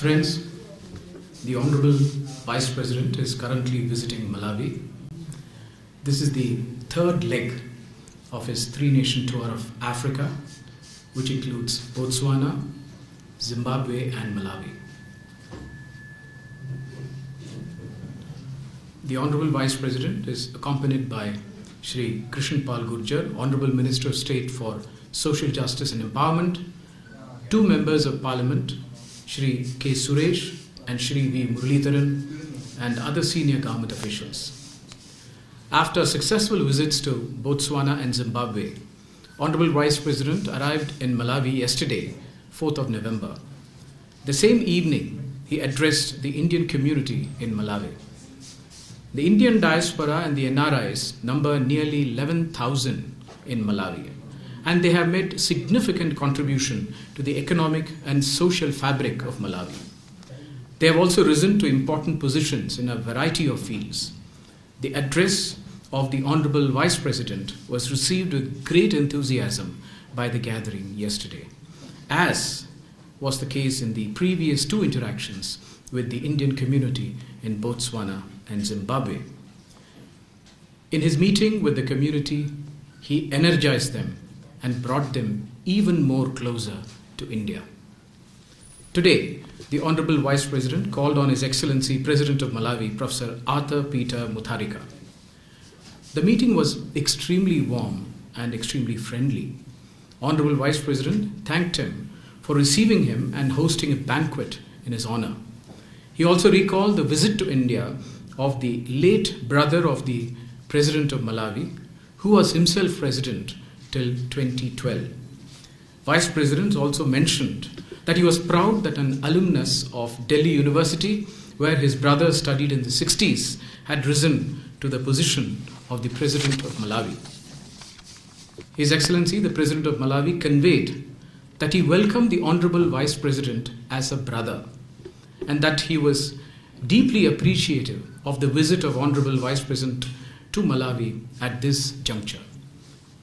Friends, the Honorable Vice President is currently visiting Malawi. This is the third leg of his three-nation tour of Africa, which includes Botswana, Zimbabwe and Malawi. The Honorable Vice President is accompanied by Shri Krishnapal Gurjar, Honorable Minister of State for Social Justice and Empowerment, two members of Parliament, Shri K. Suresh and Shri V. Muralidharan, and other senior government officials. After successful visits to Botswana and Zimbabwe, Honorable Vice President arrived in Malawi yesterday, 4th of November. The same evening, he addressed the Indian community in Malawi. The Indian diaspora and the NRIs number nearly 11,000 in Malawi, and they have made significant contribution to the economic and social fabric of Malawi. They have also risen to important positions in a variety of fields. The address of the Honorable Vice President was received with great enthusiasm by the gathering yesterday, as was the case in the previous two interactions with the Indian community in Botswana and Zimbabwe. In his meeting with the community, he energized them and brought them even more closer to India. Today, the Honorable Vice President called on His Excellency President of Malawi, Professor Arthur Peter Mutharika. The meeting was extremely warm and extremely friendly. Honorable Vice President thanked him for receiving him and hosting a banquet in his honor. He also recalled the visit to India of the late brother of the President of Malawi, who was himself President till 2012. Vice President also mentioned that he was proud that an alumnus of Delhi University, where his brother studied in the 60s, had risen to the position of the President of Malawi. His Excellency, the President of Malawi, conveyed that he welcomed the Honorable Vice President as a brother, and that he was deeply appreciative of the visit of Honorable Vice President to Malawi at this juncture.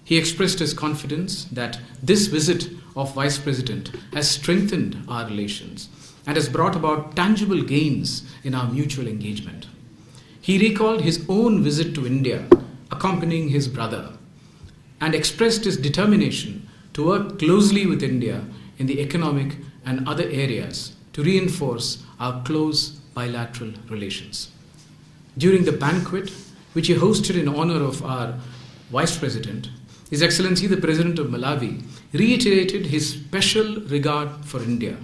He expressed his confidence that this visit of Vice President has strengthened our relations and has brought about tangible gains in our mutual engagement. He recalled his own visit to India, accompanying his brother, and expressed his determination to work closely with India in the economic and other areas to reinforce our close bilateral relations. During the banquet, which he hosted in honor of our Vice President, His Excellency the President of Malawi reiterated his special regard for India.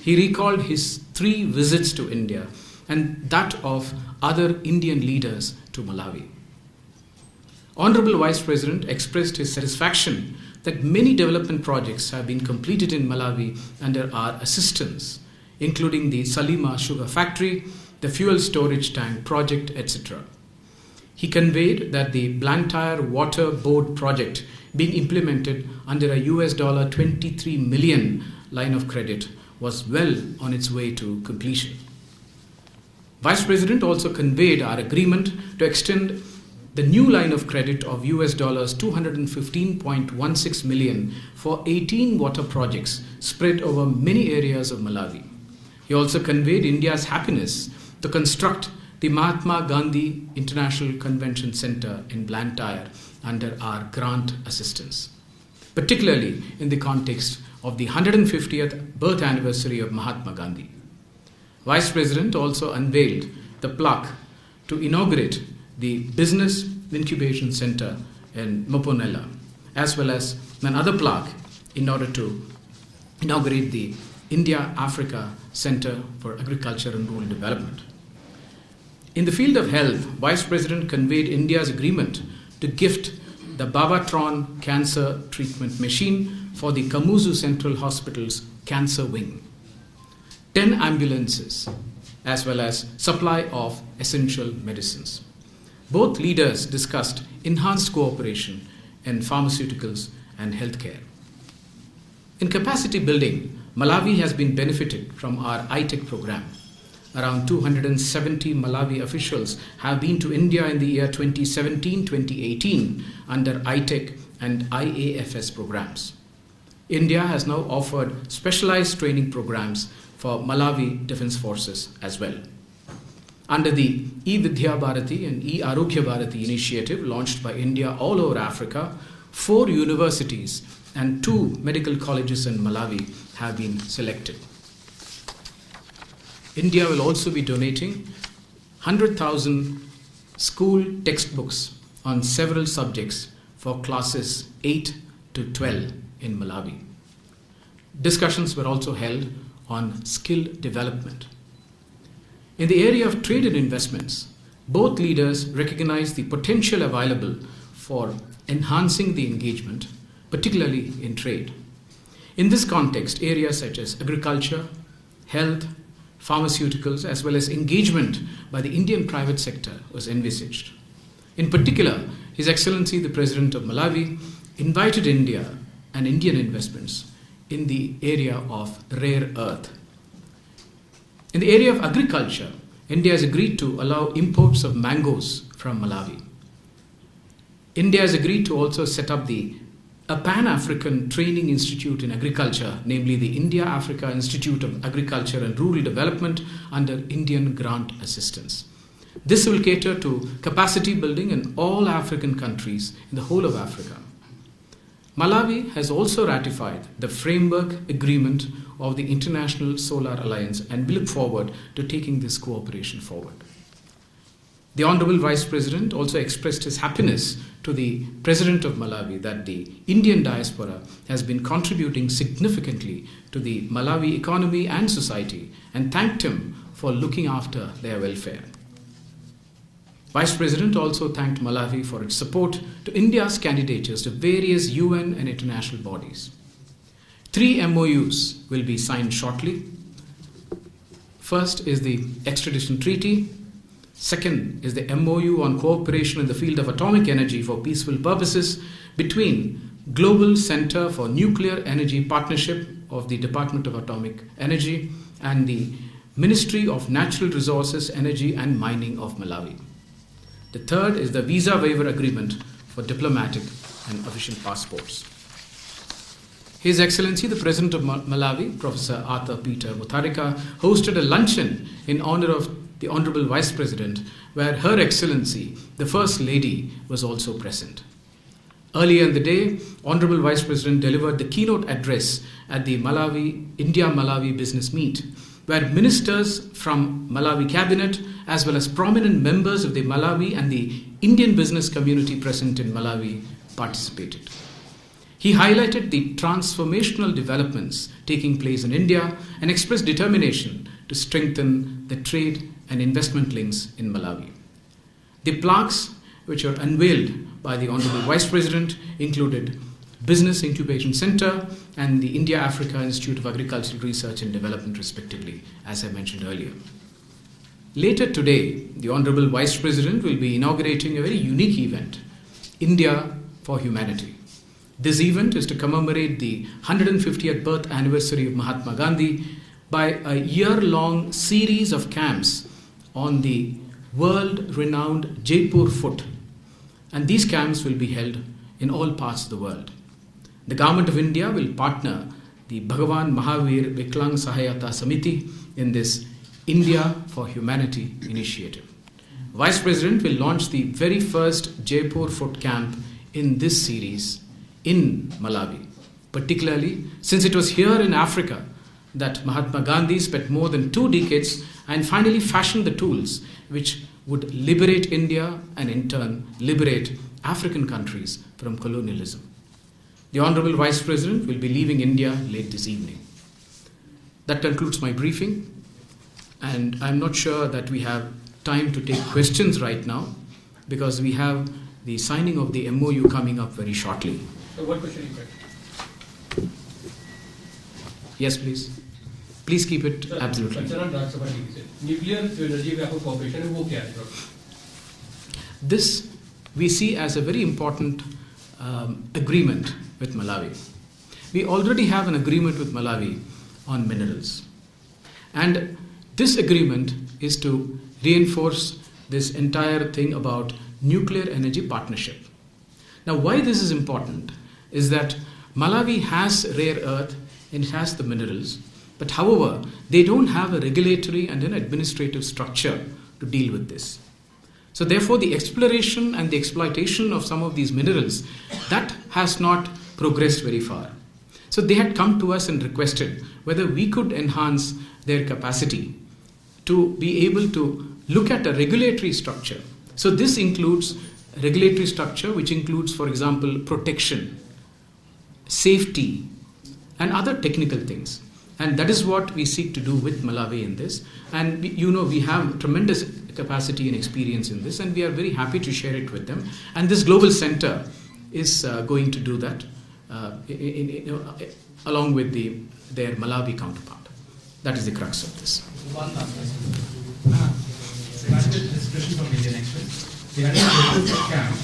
He recalled his 3 visits to India and that of other Indian leaders to Malawi. Honorable Vice President expressed his satisfaction that many development projects have been completed in Malawi under our assistance, including the Salima Sugar Factory, the fuel storage tank project, etc. He conveyed that the Blantyre Water Board project being implemented under a $23 million line of credit was well on its way to completion. Vice President also conveyed our agreement to extend the new line of credit of $215.16 million for 18 water projects spread over many areas of Malawi. He also conveyed India's happiness to construct the Mahatma Gandhi International Convention Center in Blantyre under our grant assistance, particularly in the context of the 150th birth anniversary of Mahatma Gandhi. Vice President also unveiled the plaque to inaugurate the Business Incubation Center in Moponela, as well as another plaque in order to inaugurate the India-Africa Center for Agriculture and Rural Development. In the field of health, Vice President conveyed India's agreement to gift the Babatron cancer treatment machine for the Kamuzu Central Hospital's cancer wing, 10 ambulances, as well as supply of essential medicines. Both leaders discussed enhanced cooperation in pharmaceuticals and healthcare. In capacity building, Malawi has been benefited from our ITEC program. Around 270 Malawi officials have been to India in the year 2017-2018 under ITEC and IAFS programs. India has now offered specialized training programs for for Malawi Defence Forces as well. Under the E-Vidya Bharati and E-Arogya Bharati initiative launched by India all over Africa, 4 universities and 2 medical colleges in Malawi have been selected. India will also be donating 100,000 school textbooks on several subjects for classes 8 to 12 in Malawi. Discussions were also held on skill development. In the area of trade and investments, both leaders recognize the potential available for enhancing the engagement, particularly in trade. In this context, areas such as agriculture, health, pharmaceuticals, as well as engagement by the Indian private sector was envisaged. In particular, His Excellency the President of Malawi invited India and Indian investments in the area of rare earth. In the area of agriculture, India has agreed to allow imports of mangoes from Malawi. India has agreed to also set up a Pan-African Training Institute in Agriculture, namely the India-Africa Institute of Agriculture and Rural Development under Indian grant assistance. This will cater to capacity building in all African countries in the whole of Africa. Malawi has also ratified the framework agreement of the International Solar Alliance, and we look forward to taking this cooperation forward. The Honorable Vice President also expressed his happiness to the President of Malawi that the Indian diaspora has been contributing significantly to the Malawi economy and society, and thanked him for looking after their welfare. Vice President also thanked Malawi for its support to India's candidatures to various UN and international bodies. 3 MOUs will be signed shortly. First is the extradition treaty. Second is the MOU on cooperation in the field of atomic energy for peaceful purposes between Global Center for Nuclear Energy Partnership of the Department of Atomic Energy and the Ministry of Natural Resources, Energy and Mining of Malawi. The third is the visa waiver agreement for diplomatic and official passports. His Excellency the President of Malawi, Professor Arthur Peter Mutharika, hosted a luncheon in honor of the Honorable Vice President, where Her Excellency, the First Lady, was also present. Earlier in the day, Honorable Vice President delivered the keynote address at the India-Malawi Business Meet, where ministers from Malawi Cabinet, as well as prominent members of the Malawi and the Indian business community present in Malawi, participated. He highlighted the transformational developments taking place in India and expressed determination to strengthen the trade and investment links in Malawi. The plaques which were unveiled by the Honorable Vice President included Business Incubation Center and the India-Africa Institute of Agricultural Research and Development respectively, as I mentioned earlier. Later today, the Honorable Vice President will be inaugurating a very unique event, India for Humanity. This event is to commemorate the 150th birth anniversary of Mahatma Gandhi by a year-long series of camps on the world-renowned Jaipur Fort, and these camps will be held in all parts of the world. The Government of India will partner the Bhagavan Mahavir Viklang Sahayata Samiti in this India for Humanity initiative. Vice President will launch the very first Jaipur Fort camp in this series in Malawi, particularly since it was here in Africa that Mahatma Gandhi spent more than 2 decades and finally fashioned the tools which would liberate India and in turn liberate African countries from colonialism. The Honorable Vice President will be leaving India late this evening. That concludes my briefing, and I'm not sure that we have time to take questions right now because we have the signing of the MOU coming up very shortly. So what question you got? Yes, please. Please keep it absolutely. Nuclear energy cooperation है वो क्या है? This we see as a very important agreement with Malawi. We already have an agreement with Malawi on minerals, and this agreement is to reinforce this entire thing about nuclear energy partnership. Now, why this is important is that Malawi has rare earth and it has the minerals, But however, they don't have a regulatory and an administrative structure to deal with this. So therefore, the exploration and the exploitation of some of these minerals, that has not progressed very far. So they had come to us and requested whether we could enhance their capacity to be able to look at a regulatory structure. So this includes regulatory structure, which includes, for example, protection, safety, and other technical things. And that is what we seek to do with Malawi in this. And we have tremendous capacity and experience in this, and we are very happy to share it with them. And this global center is going to do that along with their Malawi counterpart. That is the crux of this. One last question. This question from Indian Express. They are in a camp.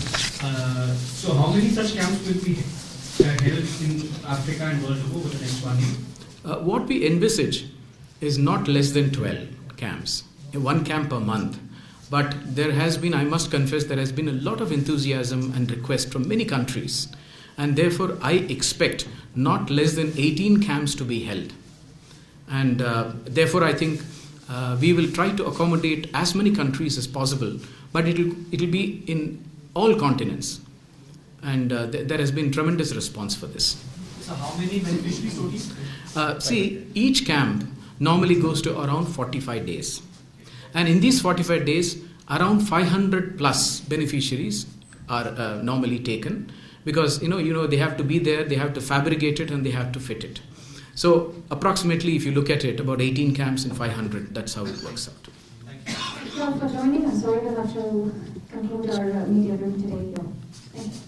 So how many such camps will be held in Africa and world over the next 1 year? What we envisage is not less than 12 camps, 1 camp per month. But there has been, I must confess, there has been a lot of enthusiasm and request from many countries. And therefore, I expect not less than 18 camps to be held. And therefore, I think we will try to accommodate as many countries as possible. But it will be in all continents. And there has been tremendous response for this. So how many beneficiaries total? See, each camp normally goes to around 45 days. And in these 45 days, around 500 plus beneficiaries are normally taken, because they have to be there, they have to fabricate it, and they have to fit it. So approximately, if you look at it, about 18 camps and 500, that's how it works out. Thank you. Thank you all for joining us. Sorry we'll have to conclude our media room today. Thank you.